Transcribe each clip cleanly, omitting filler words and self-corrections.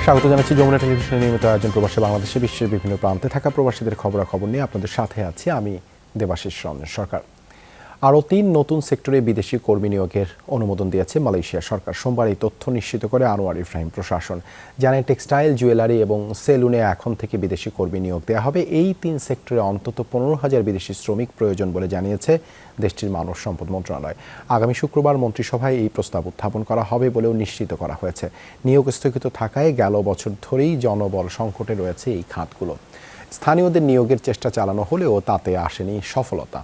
স্বাগত জানাচ্ছি যমুনা টেলিভিশনের নিয়মিত আয়োজন প্রবাসী বাংলাদেশে বিশ্বের বিভিন্ন প্রান্তে থাকা প্রবাসীদের খবরাখবর নিয়ে আপনাদের সাথে আছি আমি দেবাশিস রঞ্জন সরকার। আরও ৩ নতুন সেক্টরে বিদেশি কর্মী নিয়োগের অনুমোদন দিয়েছে মালয়েশিয়া সরকার। সোমবার এই তথ্য নিশ্চিত করে আনোয়ার ইব্রাহিম প্রশাসন। জানায় টেক্সটাইল, জুয়েলারি এবং সেলুনে এখন থেকে বিদেশি কর্মী নিয়োগ দেওয়া হবে। এই ৩ সেক্টরে অন্তত ১৫,০০০ বিদেশি শ্রমিক প্রয়োজন বলে জানিয়েছে দেশটির মানব সম্পদ মন্ত্রণালয়। আগামী শুক্রবার মন্ত্রিসভায় এই প্রস্তাব উত্থাপন করা হবে বলেও নিশ্চিত করা হয়েছে। নিয়োগ স্থগিত থাকায় গেল বছর ধরেই জনবল সংকটে রয়েছে এই খাতগুলো। স্থানীয়দের নিয়োগের চেষ্টা চালানো হলেও তাতে আসেনি সফলতা।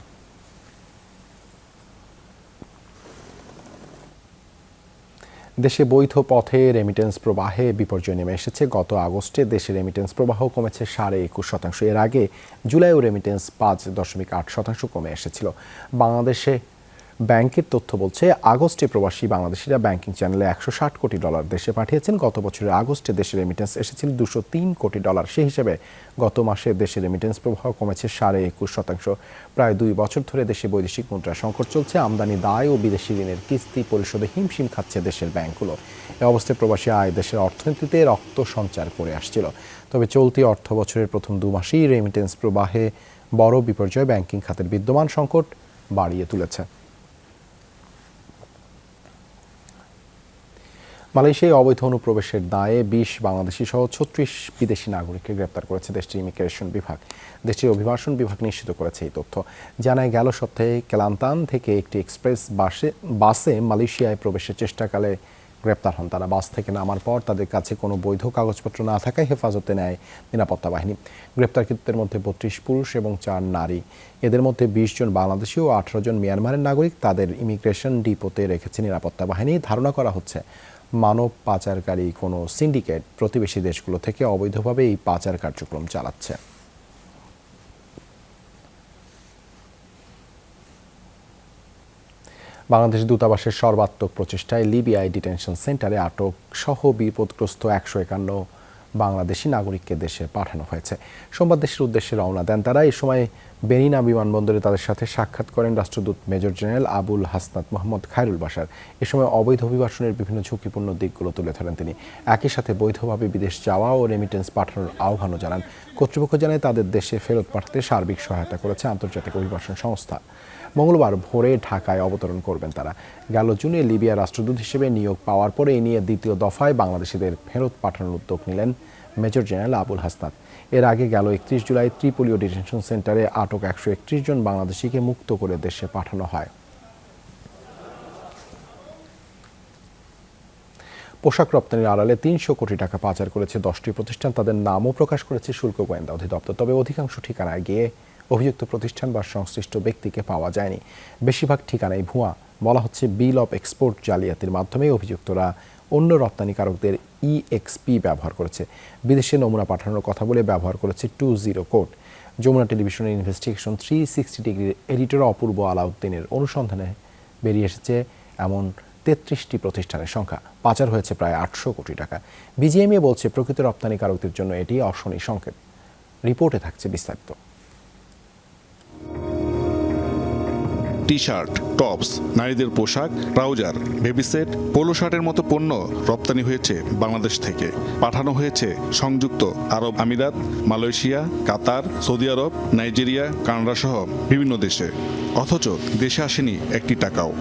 দেশে বৈধ পথে রেমিটেন্স প্রবাহে বিপর্যয় নেমে এসেছে। গত আগস্টে দেশে রেমিটেন্স প্রবাহ কমেছে 21.৫%। এর আগে জুলাইও রেমিটেন্স 5.8% কমে এসেছিল। বাংলাদেশে ব্যাংকের তথ্য বলছে, আগস্টে প্রবাসী বাংলাদেশিরা ব্যাংকিং চ্যানেলে $160 কোটি দেশে পাঠিয়েছেন। গত বছরের আগস্টে দেশে রেমিটেন্স এসেছিল $203 কোটি। সেই হিসেবে গত মাসে দেশে রেমিটেন্স প্রবাহ কমেছে 21.৫%। প্রায় 2 বছর ধরে দেশে বৈদেশিক মুদ্রা সংকট চলছে। আমদানি দায় ও বিদেশি ঋণের কিস্তি পরিশোধে হিমশিম খাচ্ছে দেশের ব্যাংকগুলো। এ অবস্থায় প্রবাসী আয় দেশের অর্থনীতিতে রক্ত সঞ্চার করে আসছিল। তবে চলতি অর্থ বছরের প্রথম 2 মাসেই রেমিটেন্স প্রবাহে বড় বিপর্যয় ব্যাংকিং খাতের বিদ্যমান সংকট বাড়িয়ে তুলেছে। মালয়েশিয়ায় অবৈধ অনুপ্রবেশের দায়ে 20 বাংলাদেশি সহ 36 বিদেশি নাগরিককে গ্রেপ্তার করেছে দেশটির ইমিগ্রেশন বিভাগ। দেশটির অভিবাসন বিভাগ নিশ্চিত করেছে এই তথ্য। জানায়, গেল সপ্তাহে কেলান্তান থেকে একটি এক্সপ্রেস বাসে মালয়েশিয়ায় প্রবেশের চেষ্টাকালে গ্রেপ্তার হন তারা। বাস থেকে নামার পর তাদের কাছে কোনো বৈধ কাগজপত্র না থাকায় হেফাজতে নেয় নিরাপত্তা বাহিনী। গ্রেপ্তারকৃতদের মধ্যে 32 পুরুষ এবং 4 নারী। এদের মধ্যে 20 জন বাংলাদেশি ও 18 জন মিয়ানমারের নাগরিক। তাদের ইমিগ্রেশন ডিপোতে রেখেছে নিরাপত্তা বাহিনী। ধারণা করা হচ্ছে মানব পাচারকারী কোনো সিন্ডিকেট প্রতিবেশী দেশগুলো থেকে অবৈধভাবে এই পাচার কার্যক্রম চালাচ্ছে। বাংলাদেশ দূতাবাসের সর্বাত্মক প্রচেষ্টায় লিবিয়ায় ডিটেনশন সেন্টারে আটক সহ বিপদগ্রস্ত 151 বাংলাদেশি নাগরিককে দেশে পাঠানো হয়েছে। সোমবার দেশের উদ্দেশ্যে রওনা দেন তারা। এই সময় বেরিনা বিমানবন্দরে তাদের সাথে সাক্ষাৎ করেন রাষ্ট্রদূত মেজর জেনারেল আবুল হাসনাত মোহাম্মদ খায়রুল বাশার। এ সময় অবৈধ অভিবাসনের বিভিন্ন ঝুঁকিপূর্ণ দিকগুলো তুলে ধরেন তিনি। একই সাথে বৈধভাবে বিদেশ যাওয়া ও রেমিটেন্স পাঠানোর আহ্বানও জানান। কর্তৃপক্ষ জানায়, তাদের দেশে ফেরত পাঠাতে সার্বিক সহায়তা করেছে আন্তর্জাতিক অভিবাসন সংস্থা। মঙ্গলবার ভোরে ঢাকায় অবতরণ করবেন তারা। গেল জুনে লিবিয়া রাষ্ট্রদূত হিসেবে নিয়োগ পাওয়ার পরে এই নিয়ে দ্বিতীয় দফায় বাংলাদেশিদের ফেরত পাঠানোর উদ্যোগ নিলেন মেজর জেনারেল আবুল হাসনাত। এর আগে গেল 31 জুলাই ত্রিপোলি ডিটেনশন সেন্টারে আটক 131 জন বাংলাদেশিকে মুক্ত করে দেশে পাঠানো হয়। পোশাক রপ্তানির আড়ালে 300 কোটি টাকা পাচার করেছে 10টি প্রতিষ্ঠান। তাদের নামও প্রকাশ করেছে শুল্ক গোয়েন্দা অধিদপ্তর। তবে অধিকাংশ ঠিকানায় গিয়ে অভিযুক্ত প্রতিষ্ঠান বা সংশ্লিষ্ট ব্যক্তিকে পাওয়া যায়নি। বেশিরভাগ ঠিকানায় ভুয়া। বলা হচ্ছে, বিল অফ এক্সপোর্ট জালিয়াতির মাধ্যমে অভিযুক্তরা অন্য রপ্তানিকারকদের EXP ব্যবহার করেছে। বিদেশে নমুনা পাঠানোর কথা বলে ব্যবহার করেছে 20 কোড। যমুনা টেলিভিশনের ইনভেস্টিগেশন 360 ডিগ্রির এডিটর অপূর্ব আলাউদ্দিনের অনুসন্ধানে বেরিয়ে এসেছে এমন 33টি প্রতিষ্ঠানের সংখ্যা। পাচার হয়েছে প্রায় 800 কোটি টাকা। BGMA বলছে, প্রকৃত রপ্তানিকারকদের জন্য এটি অশনি সংকেত। রিপোর্টে থাকছে বিস্তারিত। টি-শার্ট, টপস, নারীদের পোশাক, ট্রাউজার, বেবি সেট, পোলো শার্টের মতো পণ্য রপ্তানি হয়েছে বাংলাদেশ থেকে। পাঠানো হয়েছে সংযুক্ত আরব আমিরাত, মালয়েশিয়া, কাতার, সৌদি আরব, নাইজেরিয়া, কানাডা সহ বিভিন্ন দেশে। অথচ দেশে আসেনি একটি টাকাও।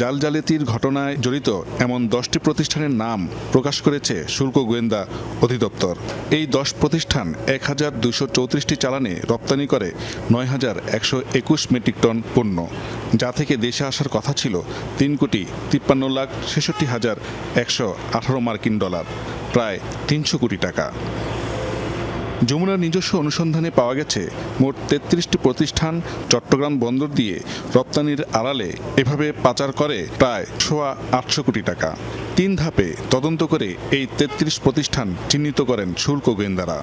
জাল জালিয়াতির ঘটনায় জড়িত এমন 10টি প্রতিষ্ঠানের নাম প্রকাশ করেছে শুল্ক গোয়েন্দা অধিদপ্তর। এই 10 প্রতিষ্ঠান 1234টি চালানে রপ্তানি করে 9121 মেট্রিক টন পণ্য, যা থেকে দেশে আসার কথা ছিল $3,53,66,118 মার্কিন ডলার, প্রায় 300 কোটি টাকা। যমুনার নিজস্ব অনুসন্ধানে পাওয়া গেছে, মোট 33টি প্রতিষ্ঠান চট্টগ্রাম বন্দর দিয়ে রপ্তানির আড়ালে এভাবে পাচার করে প্রায় 800 কোটি টাকা। 3 ধাপে তদন্ত করে এই 33 প্রতিষ্ঠান চিহ্নিত করেন শুল্ক গোয়েন্দারা।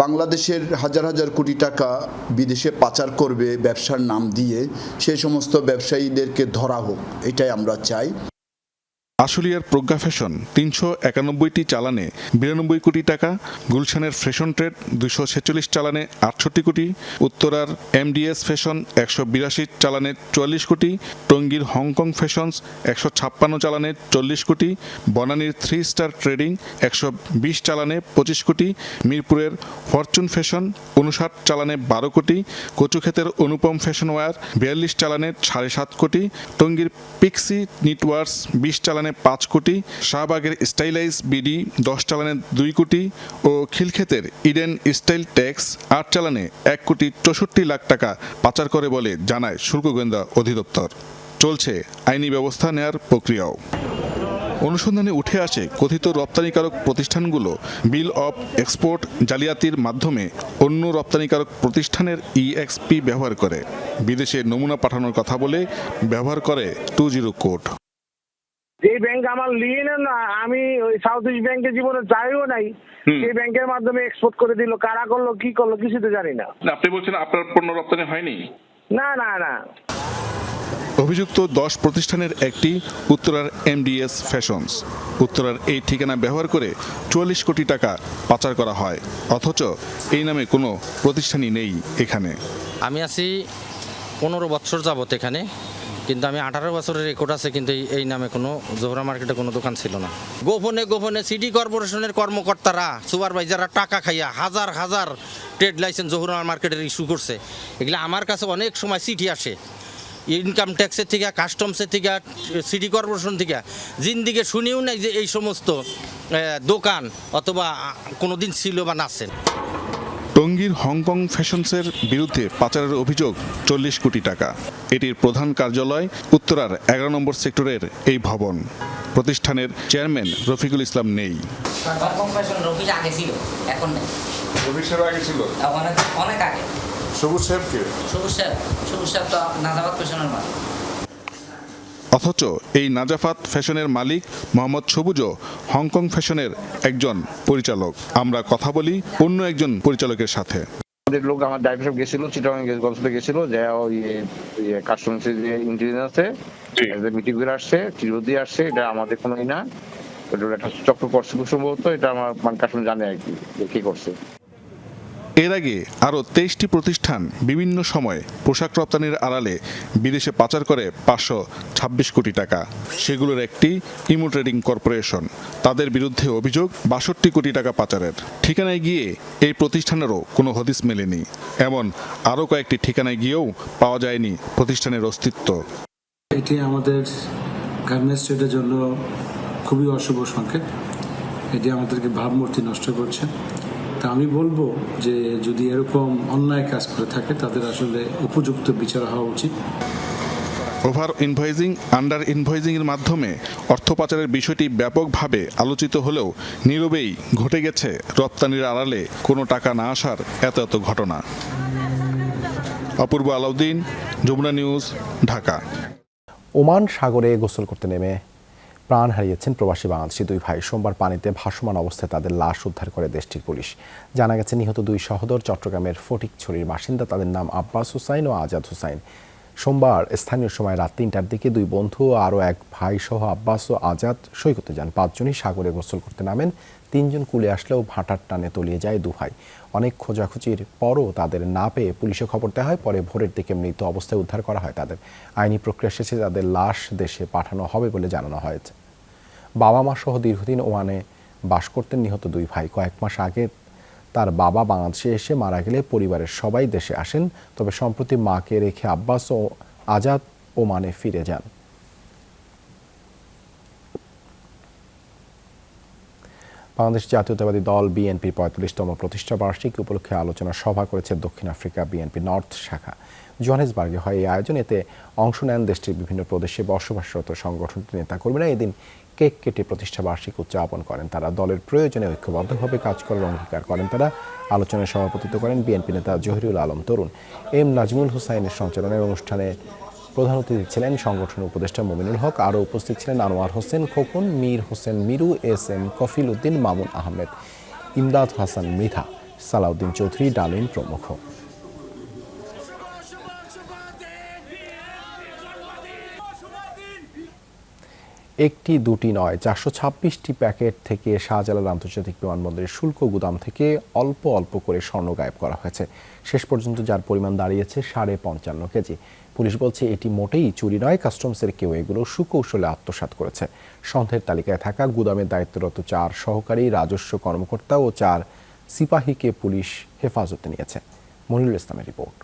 বাংলাদেশের হাজার হাজার কোটি টাকা বিদেশে পাচার করবে ব্যবসার নাম দিয়ে, সেই সমস্ত ব্যবসায়ীদেরকে ধরা হোক, এটাই আমরা চাই। আশুলিয়ার প্রজ্ঞা ফ্যাশন 391টি চালানে 92 কোটি টাকা, গুলশানের ফ্যাশন ট্রেড 246 চালানে 68 কোটি, উত্তরার এমডিএস ফ্যাশন 182 চালানে 44 কোটি, টঙ্গীর হংকং ফ্যাশনস 156 চালানে 40 কোটি, বনানীর 3 স্টার ট্রেডিং 120 চালানে 25 কোটি, মিরপুরের ফরচুন ফ্যাশন 59 চালানে 12 কোটি, কচুক্ষেতের অনুপম ফ্যাশন ওয়্যার 42 চালানে 7.5 কোটি, টঙ্গীর পিক্সি নিটওয়ার্স 20 চালানে 5 কোটি, শাহবাগের স্টাইলাইজ বিডি 10 চালানে 2 কোটি ও খিলক্ষেতের ইডেন স্টাইল ট্যাক্স 8 চালানে 1 কোটি 64 লাখ টাকা পাচার করে বলে জানায় শুল্ক গোয়েন্দা অধিদপ্তর। চলছে আইনি ব্যবস্থা নেয়ার প্রক্রিয়াও। অনুসন্ধানে উঠে আসে কথিত রপ্তানিকারক প্রতিষ্ঠানগুলো বিল অব এক্সপোর্ট জালিয়াতির মাধ্যমে অন্য রপ্তানিকারক প্রতিষ্ঠানের ইএক্সপি ব্যবহার করে বিদেশে নমুনা পাঠানোর কথা বলে ব্যবহার করে 20 কোড। যে ব্যাংক আমার লিয়ে না, আমি ওই সাউথ ইস্ট ব্যাংকের জীবনে চাইও নাই, সেই ব্যাংকের মাধ্যমে এক্সপোর্ট করে দিল। কারা করলো, কি করলো, কিছু তো জানি না। আপনি বলছেন আপনার পণ্য রপ্তানি হয়নি? না না না। অভিযুক্ত 10 প্রতিষ্ঠানের একটি উত্তরার এমডিএস ফ্যাশনস। উত্তরার এই ঠিকানা ব্যবহার করে 44 কোটি টাকা পাচার করা হয়, অথচ এই নামে কোনো প্রতিষ্ঠানই নেই এখানে। আমি আছি 15 বছর যাবত এখানে, কিন্তু আমি 18 বছরের রেকর্ড আছে, কিন্তু এই নামে কোনো জোহরা মার্কেটে কোনো দোকান ছিল না। গোপনে গোপনে সিটি কর্পোরেশনের কর্মকর্তারা, সুপারভাইজাররা টাকা খাইয়া হাজার হাজার ট্রেড লাইসেন্স জোহরা মার্কেটের ইস্যু করছে। এগুলো আমার কাছে অনেক সময় চিঠি আসে ইনকাম ট্যাক্সের থেকে, কাস্টমসের থেকে, সিটি কর্পোরেশন থেকে। জিন্দিকে শুনেও নাই যে এই সমস্ত দোকান অথবা কোনোদিন ছিল বা নাছেন। টঙ্গীর হংকং ফ্যাশনসের বিরুদ্ধে পাচারের অভিযোগ 40 কোটি টাকা। এটির প্রধান কার্যালয় উত্তরার 11 নম্বর সেক্টরের এই ভবন। প্রতিষ্ঠানের চেয়ারম্যান রফিকুল ইসলাম নেই। হংকং ফ্যাশন রফিক আগে ছিল, এখন নেই। রফিক আগে ছিল, অনেক আগে। সবুজ সাহেবকে? সবুজ সাহেব তো নাজাবাদ ফ্যাশনের মালিক। অথচ এই নাজাফাত ফ্যাশনের মালিক মোহাম্মদ সবুজও হংকং ফ্যাশনের একজন পরিচালক। আমরা কথা বলি অন্য একজন পরিচালকের সাথে। আমাদের লোক, আমার ড্রাইভার সাহেব গেছিল, চিটাগাং গল্পে গেছিল, যে ওই কাস্টমসের যে ইন্টেলিজেন্স আছে মিটিং করে আসছে, চিরো দিয়ে আসছে। এটা আমাদের কোনো না, একটা চক্র করছে খুব সম্ভবত। এটা আমার কাস্টমার জানে আর কি, কি করছে। এর আগে আরও 23টি প্রতিষ্ঠান বিভিন্ন সময়ে পোশাক রপ্তানির আড়ালে বিদেশে পাচার করে 526 কোটি টাকা। সেগুলোর একটি ইমো ট্রেডিং কর্পোরেশন। তাদের বিরুদ্ধে অভিযোগ 62 কোটি টাকা পাচারের। ঠিকানায় গিয়ে এই প্রতিষ্ঠানেরও কোনো হদিস মেলেনি। এমন আরও কয়েকটি ঠিকানায় গিয়েও পাওয়া যায়নি প্রতিষ্ঠানের অস্তিত্ব। এটি আমাদের গার্মেন্টস ট্রেডের জন্য খুবই অশুভ সংকেত। এটি আমাদেরকে ভাবমূর্তি নষ্ট করছে। তা আমি বলবো যে যদি এরকম অন্যায় কাজ করে থাকে তাদের আসলে উপযুক্ত বিচার হওয়া উচিত। ওভার ইনভয়েসিং, আন্ডার ইনভয়েসিং এর মাধ্যমে অর্থ পাচারের বিষয়টি ব্যাপকভাবে আলোচিত হলেও নীরবেই ঘটে গেছে রপ্তানির আড়ালে কোনো টাকা না আসার এত এত ঘটনা। অপূর্ব আলাউদ্দিন, যমুনা নিউজ, ঢাকা। ওমান সাগরে গোসল করতে নেমে প্রাণ হারিয়েছেন প্রবাসী বাংলাদেশি 2 ভাই। সোমবার পানিতে ভাসমান অবস্থায় তাদের লাশ উদ্ধার করে দেশটির পুলিশ। জানা গেছে নিহত 2 সহোদর চট্টগ্রামের ফটিকছড়ির বাসিন্দা। তাদের নাম আব্বাস হুসাইন ও আজাদ হুসাইন। সোমবার স্থানীয় সময় রাত 3টার দিকে 2 বন্ধু ও আরও 1 ভাই সহ আব্বাস ও আজাদ সৈকতে যান। 5 জনই সাগরে গোসল করতে নামেন। 3 জন কুলে আসলেও ভাটার টানে তলিয়ে যায় 2 ভাই। অনেক খোঁজাখুঁজির পরও তাদের না পেয়ে পুলিশে খবর দেওয়া হয়। পরে ভোরের দিকে মৃত অবস্থায় উদ্ধার করা হয় তাদের। আইনি প্রক্রিয়া শেষে তাদের লাশ দেশে পাঠানো হবে বলে জানানো হয়েছে। বাবা মা সহ দীর্ঘদিন ওমানে বাস করতেন নিহত 2 ভাই। কয়েক মাস আগে তার বাবা বাংলাদেশে এসে মারা গেলে পরিবারের সবাই দেশে আসেন। তবে সম্প্রতি মাকে রেখে আব্বাস ও আজাদ ওমানে ফিরে যান। বাংলাদেশ জাতীয়তাবাদী দল বিএনপির 45তম প্রতিষ্ঠা বার্ষিকী উপলক্ষে আলোচনা সভা করেছে দক্ষিণ আফ্রিকা বিএনপি নর্থ শাখা। জোহানেসবার্গে হয় এই আয়োজন। এতে অংশ নেন দেশটির বিভিন্ন প্রদেশে বসবাসরত সংগঠনটির নেতাকর্মীরা। এদিন কেক কেটে প্রতিষ্ঠা বার্ষিকী উদযাপন করেন তারা। দলের প্রয়োজনে ঐক্যবদ্ধভাবে কাজ করার অঙ্গীকার করেন তারা। আলোচনায় সভাপতিত্ব করেন বিএনপি নেতা জহিরুল আলম তরুণ। এম নাজমুল হুসাইনের সঞ্চালনায় অনুষ্ঠানে প্রধান অতিথি ছিলেন সংগঠনের উপদেষ্টা মুমিনুল হক। আরও উপস্থিত ছিলেন আনোয়ার হোসেন খোকন, মীর হোসেন মিরু, এস.এম. কফিল উদ্দিন, মামুন আহমেদ, ইমদাদ হাসান মৃধা, সালাউদ্দিন চৌধুরী, ডালিম প্রমুখ। একটি দুটি নয় 426টি প্যাকেট থেকে শাহজালাল আন্তর্জাতিক বিমানবন্দরের শুল্ক গুদাম থেকে অল্প অল্প করে স্বর্ণ গায়েব করা হয়েছে। শেষ পর্যন্ত যার পরিমাণ দাঁড়িয়েছে 55.5 কেজি। পুলিশ বলছে এটি মোটেই চুরি নয়, কাস্টমসের কেউ এগুলো সুকৌশলে আত্মসাৎ করেছে। সন্দেহের তালিকায় থাকা গুদামের দায়িত্বরত 4 সহকারী রাজস্ব কর্মকর্তা ও 4 সিপাহীকে পুলিশ হেফাজতে নিয়েছে। মনিরুল ইসলামের রিপোর্ট।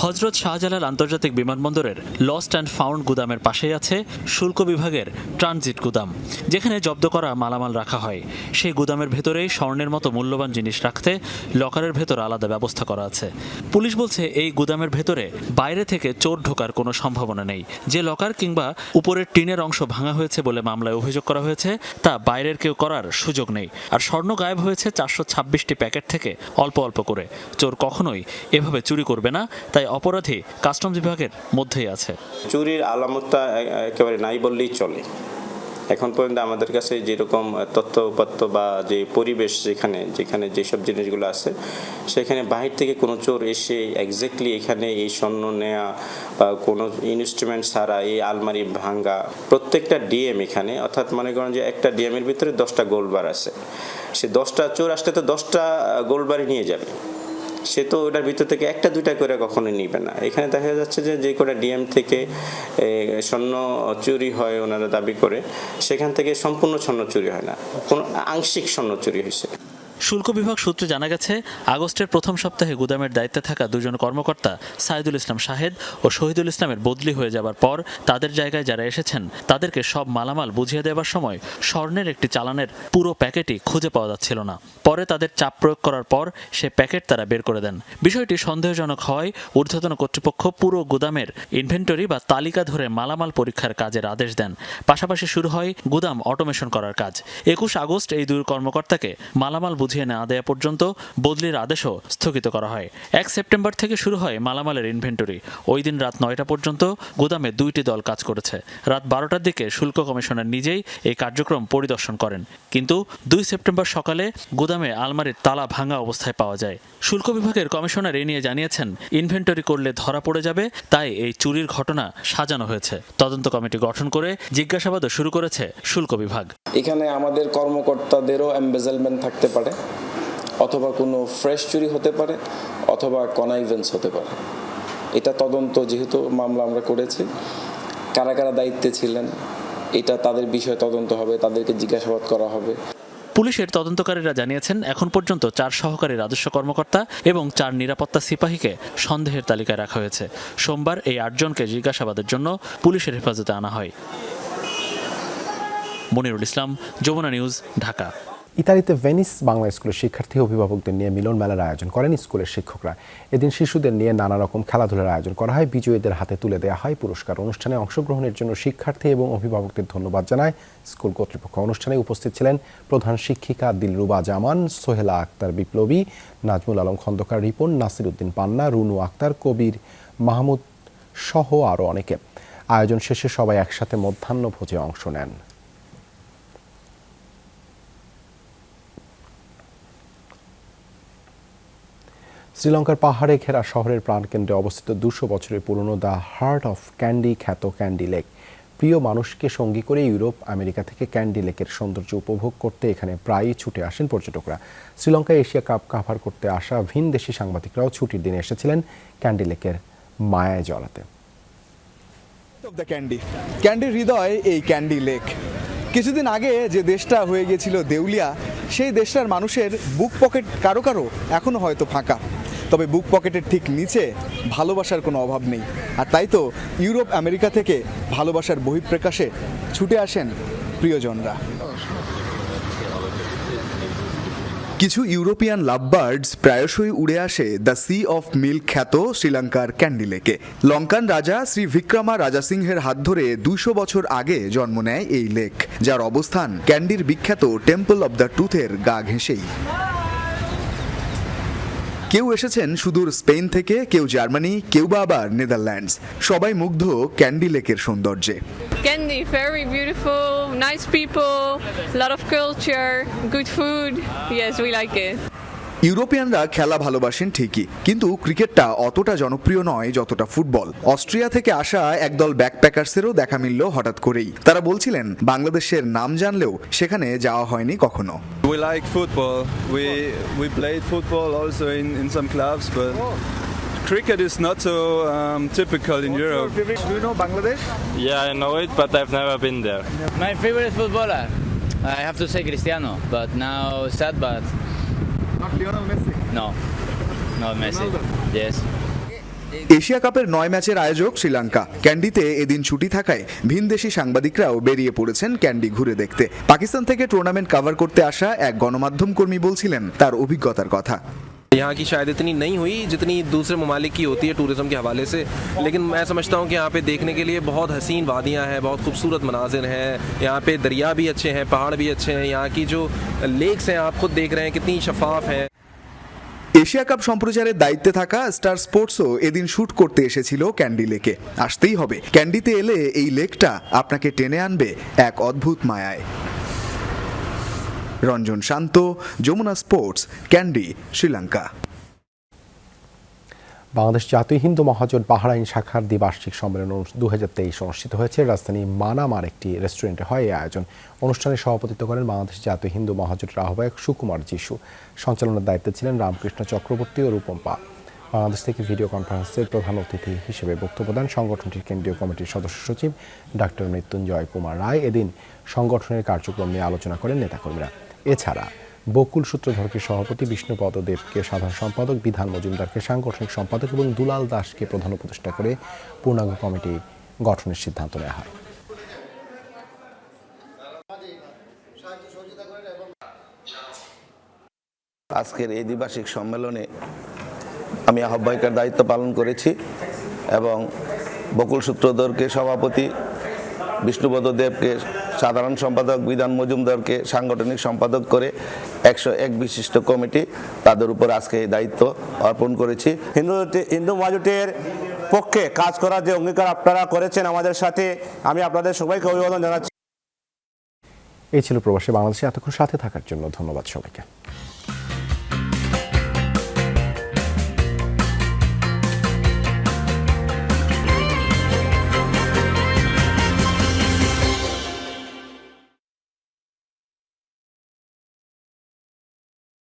হযরত শাহজালাল আন্তর্জাতিক বিমানবন্দরের লস্ট অ্যান্ড ফাউন্ড গুদামের পাশেই আছে শুল্ক বিভাগের ট্রানজিট গুদাম, যেখানে জব্দ করা মালামাল রাখা হয়। সেই গুদামের ভেতরেই স্বর্ণের মতো মূল্যবান জিনিস রাখতে লকারের ভেতর আলাদা ব্যবস্থা করা আছে। পুলিশ বলছে এই গুদামের ভেতরে বাইরে থেকে চোর ঢোকার কোনো সম্ভাবনা নেই। যে লকার কিংবা উপরের টিনের অংশ ভাঙা হয়েছে বলে মামলায় অভিযোগ করা হয়েছে তা বাইরের কেউ করার সুযোগ নেই। আর স্বর্ণ গায়েব হয়েছে 426টি প্যাকেট থেকে অল্প অল্প করে। চোর কখনোই এভাবে চুরি করবে না, তাই অপরাধী কাস্টমস বিভাগের মধ্যেই আছে। চুরির আলামতটা একেবারে নাই বললেই চলে। এখন পর্যন্ত আমাদের কাছে যেরকম তথ্য উপাত্ত বা যে পরিবেশ যেখানে যেসব জিনিসগুলো আছে, সেখানে বাহির থেকে কোনো চোর এসে এক্স্যাক্টলি এখানে এই স্বর্ণ নেয়া বা কোনো ইনস্ট্রুমেন্ট ছাড়া এই আলমারি ভাঙ্গা, প্রত্যেকটা ডিএম এখানে, অর্থাৎ মনে করেন যে একটা ডিএমের ভিতরে 10টা গোল্ড বার আছে, সে 10টা চোর আসলে তো 10টা গোল্ড বারই নিয়ে যাবে, সে তো ওটার ভিতর থেকে একটা দুইটা করে কখনোই নিবে না। এখানে দেখা যাচ্ছে যে কটা ডিএম থেকে স্বর্ণ চুরি হয় ওনারা দাবি করে, সেখান থেকে সম্পূর্ণ স্বর্ণ চুরি হয় না, কোনো আংশিক স্বর্ণ চুরি হয়েছে। শুল্ক বিভাগ সূত্রে জানা গেছে, আগস্টের প্রথম সপ্তাহে গুদামের দায়িত্বে থাকা দুজন কর্মকর্তা সাইদুল ইসলাম শাহেদ ও শহীদুল ইসলামের বদলি হয়ে যাবার পর তাদের জায়গায় যারা এসেছেন তাদেরকে সব মালামাল বুঝিয়ে দেওয়ার সময় স্বর্ণের একটি চালানের পুরো প্যাকেটই খুঁজে পাওয়া যাচ্ছিল না। পরে তাদের চাপ প্রয়োগ করার পর সে প্যাকেট তারা বের করে দেন। বিষয়টি সন্দেহজনক হওয়ায় ঊর্ধ্বতন কর্তৃপক্ষ পুরো গুদামের ইনভেন্টরি বা তালিকা ধরে মালামাল পরীক্ষার কাজের আদেশ দেন। পাশাপাশি শুরু হয় গুদাম অটোমেশন করার কাজ। 21 আগস্ট এই দুই কর্মকর্তাকে মালামাল বুঝিয়ে না দেওয়া পর্যন্ত বদলির আদেশও স্থগিত করা হয়। 1 সেপ্টেম্বর থেকে শুরু হয় মালামালের ইনভেন্টরি। ওই দিন রাত 9টা পর্যন্ত গুদামে 2টি দল কাজ করেছে। রাত 12টার দিকে শুল্ক কমিশনার নিজেই এই কার্যক্রম পরিদর্শন করেন, কিন্তু 2 সেপ্টেম্বর সকালে গুদামে আলমারির তালা ভাঙা অবস্থায় পাওয়া যায়। শুল্ক বিভাগের কমিশনার এই নিয়ে জানিয়েছেন, ইনভেন্টরি করলে ধরা পড়ে যাবে, তাই এই চুরির ঘটনা সাজানো হয়েছে। তদন্ত কমিটি গঠন করে জিজ্ঞাসাবাদও শুরু করেছে শুল্ক বিভাগ। এখানে আমাদের কর্মকর্তাদেরও এমবেজলমেন্ট থাকতে পারে, অথবা কোনো ফ্রেশ চুরি হতে পারে, অথবা কনাইভেন্স হতে পারে। এটা তদন্ত, যেহেতু মামলা আমরা করেছি, কারা কারা দায়িত্বে ছিলেন এটা তাদের বিষয়ে তদন্ত হবে, তাদেরকে জিজ্ঞাসাবাদ করা হবে। পুলিশের তদন্তকারীরা জানিয়েছেন, এখন পর্যন্ত 4 সহকারী রাজস্ব কর্মকর্তা এবং 4 নিরাপত্তা সিপাহীকে সন্দেহের তালিকায় রাখা হয়েছে। সোমবার এই 8 জনকে জিজ্ঞাসাবাদের জন্য পুলিশের হেফাজতে আনা হয়। মনিরুল ইসলাম, যমুনা নিউজ, ঢাকা। ইতালিতে ভেনিস বাংলা স্কুলের শিক্ষার্থী অভিভাবকদের নিয়ে মিলন মেলার আয়োজন করেন স্কুলের শিক্ষকরা। এদিন শিশুদের নিয়ে নানা রকম খেলাধুলার আয়োজন করা হয়। বিজয়ীদের হাতে তুলে দেওয়া হয় পুরস্কার। অনুষ্ঠানে অংশগ্রহণের জন্য শিক্ষার্থী এবং অভিভাবকদের ধন্যবাদ জানায় স্কুল কর্তৃপক্ষ। অনুষ্ঠানে উপস্থিত ছিলেন প্রধান শিক্ষিকা দিলরুবা জামান, সোহেলা আক্তার বিপ্লবী, নাজমুল আলম খন্দকার রিপন, নাসির উদ্দিন পান্না, রুনু আক্তার, কবির মাহমুদ সহ আরও অনেকে। আয়োজন শেষে সবাই একসাথে মধ্যাহ্নভোজে অংশ নেন। শ্রীলঙ্কার পাহাড়ে ঘেরা শহরের প্রাণকেন্দ্রে অবস্থিত 200 বছরের পুরনো দ্য হার্ট অফ ক্যান্ডি খ্যাত ক্যান্ডি লেক। প্রিয় মানুষকে সঙ্গী করে ইউরোপ, আমেরিকা থেকে ক্যান্ডি লেকের সৌন্দর্য উপভোগ করতে এখানে প্রায়ই ছুটে আসেন পর্যটকরা। শ্রীলঙ্কায় এশিয়া কাপ কাভার করতে আসা ভিনদেশি সাংবাদিকরাও ছুটির দিনে এসেছিলেন ক্যান্ডি লেকের মায়ায় জড়াতে। ক্যান্ডির হৃদয় এই ক্যান্ডি লেক। কিছুদিন আগে যে দেশটা হয়ে গিয়েছিল দেউলিয়া, সেই দেশটার মানুষের বুক পকেট কারো কারো এখনো হয়তো ফাঁকা, তবে বুক পকেটের ঠিক নিচে ভালোবাসার কোনো অভাব নেই। আর তাই তো ইউরোপ, আমেরিকা থেকে ভালোবাসার বহিঃপ্রকাশে ছুটে আসেন প্রিয়জনরা। কিছু ইউরোপিয়ান লাভবার্ডস প্রায়শই উড়ে আসে দ্য সি অফ মিল্ক খ্যাত শ্রীলঙ্কার ক্যান্ডি লেকে। লঙ্কান রাজা শ্রী ভিক্রমা রাজাসিংহের হাত ধরে 200 বছর আগে জন্ম নেয় এই লেক, যার অবস্থান ক্যান্ডির বিখ্যাত টেম্পল অব দ্য টুথের গা ঘেঁষেই। কেউ এসেছেন সুদূর স্পেন থেকে, কেউ জার্মানি, কেউ বা আবার নেদারল্যান্ডস। সবাই মুগ্ধ ক্যান্ডি লেকের সৌন্দর্যে। Candy, very beautiful, nice people, a lot of culture, good food. Yes, we like it. ইউরোপিয়ানরা খেলা ভালোবাসেন ঠিকই, কিন্তু ক্রিকেটটা অতটা জনপ্রিয় নয় যতটা ফুটবল। অস্ট্রিয়া থেকে আসা একদল ব্যাকপ্যাকার্সেরও দেখা মিলল হঠাৎ করেই। তারা বলছিলেন বাংলাদেশের নাম জানলেও সেখানে যাওয়া হয়নি কখনো। We like football. We played football also in some clubs, but cricket is not so typical in Europe. Do you know Bangladesh? Yeah, I know it, but I've never been there. My favorite footballer, I have to say Cristiano, but now sad, but Not Lionel Messi. no, not Messi. Yes. Asia কাপের 9 ম্যাচের আয়োজক শ্রীলঙ্কা। ক্যান্ডিতে এদিন ছুটি থাকায় ভিনদেশি সাংবাদিকরাও বেরিয়ে পড়েছেন candy ঘুরে দেখতে। পাকিস্তান থেকে টুর্নামেন্ট কভার করতে আসা এক গণমাধ্যম কর্মী বলছিলেন তার অভিজ্ঞতার কথা। यहाँ की शायद इतनी नहीं हुई जितनी दूसरे ममालिक की होती है टूरिज्म के हवाले से, लेकिन मैं समझता हूँ कि यहाँ पे देखने के लिए बहुत हसीन वादियाँ हैं, बहुत खूबसूरत मनाजिर हैं। यहाँ पे दरिया भी अच्छे हैं, पहाड़ भी अच्छे हैं। यहाँ की जो लेक्स हैं आप खुद देख रहे हैं कितनी शफाफ हैं। এশিয়া কাপ সম্প্রচারের দায়িত্বে থাকা স্টার স্পোর্টসও এদিন শুট করতে এসেছিল ক্যান্ডি লেকে। আসতেই হবে, ক্যান্ডিতে এলে এই লেকটা আপনাকে টেনে আনবে এক অদ্ভুত মায়ায়। রঞ্জন শান্ত, যমুনা স্পোর্টস, ক্যান্ডি, শ্রীলঙ্কা। বাংলাদেশ জাতীয় হিন্দু মহাজোট বাহরাইন শাখার দ্বিবার্ষিক সম্মেলন 2023 অনুষ্ঠিত হয়েছে। রাজধানী মানামার একটি রেস্টুরেন্টে হয় এই আয়োজন। অনুষ্ঠানে সভাপতিত্ব করেন বাংলাদেশ জাতীয় হিন্দু মহাজোটের আহ্বায়ক সুকুমার যিশু। সঞ্চালনের দায়িত্বে ছিলেন রামকৃষ্ণ চক্রবর্তী ও রূপম পাল। বাংলাদেশ থেকে ভিডিও কনফারেন্সের প্রধান অতিথি হিসেবে বক্তব্য দেন সংগঠনটির কেন্দ্রীয় কমিটির সদস্য সচিব ডক্টর মৃত্যুঞ্জয় কুমার রায়। এদিন সংগঠনের কার্যক্রম নিয়ে আলোচনা করেন নেতাকর্মীরা। এছাড়া বকুল সূত্রধরকে সভাপতি, বিষ্ণুপদ দেবকে সাধারণ সম্পাদক, বিধান মজুমদারকে সাংগঠনিক সম্পাদক এবং দুলাল দাসকে প্রধান উপদেষ্টা করে পূর্ণাঙ্গ কমিটি গঠনের সিদ্ধান্ত নেওয়া হয়। আজকের এই দ্বিবার্ষিক সম্মেলনে আমি আহ্বায়কের দায়িত্ব পালন করেছি এবং বকুল সূত্রধরকে সভাপতি, বিষ্ণুপদ দেবকে সাধারণ সম্পাদক, বিধান মজুমদারকে সাংগঠনিক সম্পাদক করে 101 বিশিষ্ট কমিটি তাদের উপর আজকে এই দায়িত্ব অর্পণ করেছি। হিন্দু মহাজোটের পক্ষে কাজ করার যে অঙ্গীকার আপনারা করেছেন আমাদের সাথে, আমি আপনাদের সবাইকে অভিবাদন জানাচ্ছি। এই ছিল প্রবাসী বাংলাদেশে এতক্ষণ সাথে থাকার জন্য ধন্যবাদ সবাইকে।